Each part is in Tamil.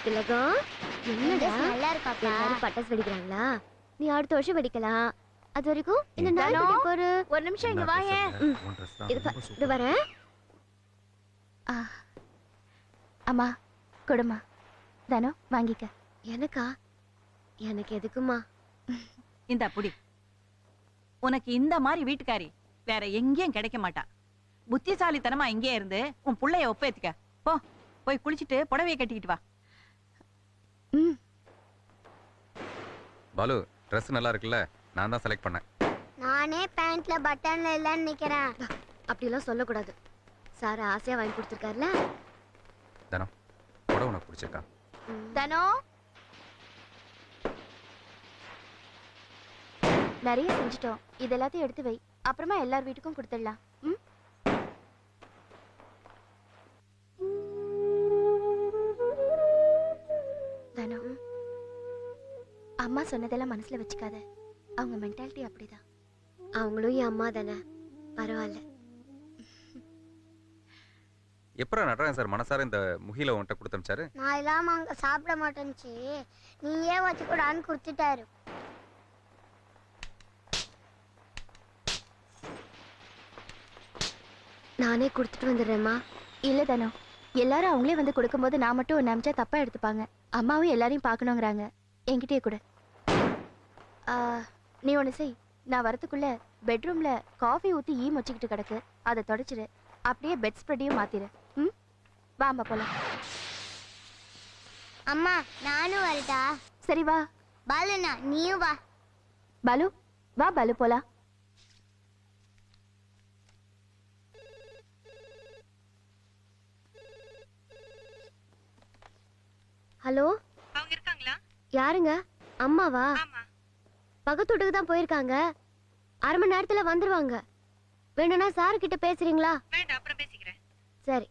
திலகம் என்னடா நல்லா இருக்காப்பா. எல்லாரும் பட்டாசு வெடிக்கிறாங்களா? நீ அடுத்த வருஷம் வெடிக்கலாம். அது வரைக்கும் இந்த நாள் ஒரு நிமிஷம் இங்க வாயேன். இது வரேன். அம்மா கொடுமா. தானோ வாங்கிக்க. எனக்கா? எனக்கு எதுக்குமா? இந்த புடி. உனக்கு இந்த மாதிரி வீட்டுக்காரி வேற எங்கேயும் கிடைக்க மாட்டா. புத்திசாலித்தனமா இங்கே இருந்து உன் புள்ளைய ஒப்பேத்துக்க. போ போய் குளிச்சுட்டு புடவைய கட்டிக்கிட்டு வா. பாலு, ட்ரெஸ் நல்லா இருக்குல்ல? நான் தான் செலக்ட் பண்ணேன். நானே பேண்ட்ல பட்டன்ல இல்லன்னு நிக்கிறேன். அப்படிலாம் சொல்லக்கூடாது. சார் ஆசையா வாங்கி கொடுத்துருக்காருல. தனம், புடவை உனக்கு பிடிச்சிருக்கா? தனோ நிறைய செஞ்சுட்டோம். இது எல்லாத்தையும் எடுத்து வை. அப்புறமா எல்லார் வீட்டுக்கும் கொடுத்துடலாம். தனோ, அம்மா சொன்னதெல்லாம் மனசுல வச்சுக்காத. அவங்க மென்டாலிட்டி அப்படிதான். அவங்களும் என் அம்மா தானே, பரவாயில்ல. எப்பறம் நடராஜன் சார் மனசார இந்த முகில உன்கிட்ட கொடுத்தமிச்சாரு? நான் இல்லாம அங்க சாப்பிட மாட்டேன்ச்சு, நீயே வச்சுக்கூடான்னு கொடுத்துட்டாரு. நானே கொடுத்துட்டு வந்துடுறேம்மா. இல்ல தானோ, எல்லாரும் அவங்களே வந்து கொடுக்கும்போது நான் மட்டும் ஒன்று அமிச்சா தப்பா எடுத்துப்பாங்க. அம்மாவும் எல்லாரையும் பார்க்கணுங்கிறாங்க. என்கிட்டயே கூட. நீ ஒன்று செய். நான் வரத்துக்குள்ள பெட்ரூம்ல காஃபி ஊற்றி மொச்சிக்கிட்டு கிடக்கு. அதை தொடச்சிரு. அப்படியே பெட் ஸ்ப்ரெட்டையும் மாத்திரு. வாமா போலாம். அம்மா நானும் வரட்டா? சரி வா. பாலுண்ணா நீயும் வா. பாலு வா. பாலு போலாம். ஹலோ, அவங்க இருக்காங்களா? யாருங்க? அம்மாவா? ஆமா. பக்கத்து வீட்டுக்கு தான் போயிருக்காங்க. அரை மணி நேரத்துல வந்துருவாங்க. வேணும்னா சார் கிட்ட பேசுறீங்களா? வேண்டாம், அப்புறம் பேசிக்கிறேன். சரி.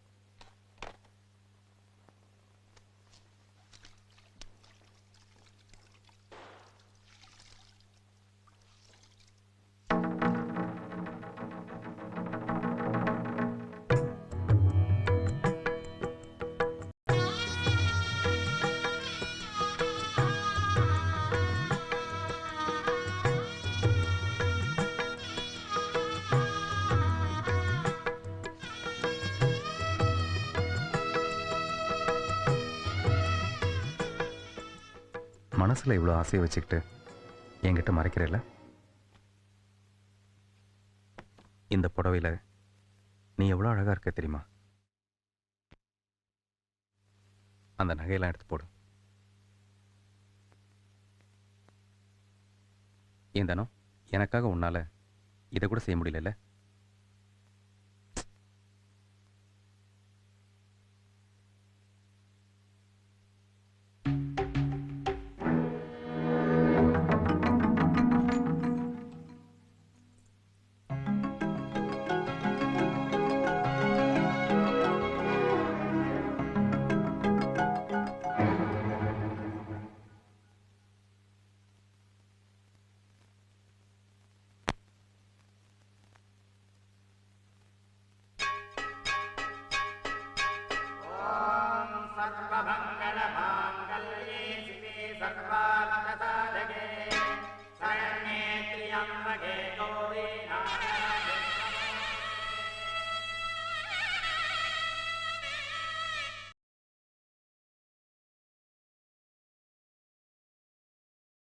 மனசுல இவ்வளவு ஆசையை வச்சுக்கிட்டு என்கிட்ட மறைக்கிறல்ல? இந்த புடவையில நீ எவ்வளவு அழகா இருக்க தெரியுமா? அந்த நகையெல்லாம் எடுத்து போடு. ஏன் தானோ, எனக்காக உன்னால இதை கூட செய்ய முடியல.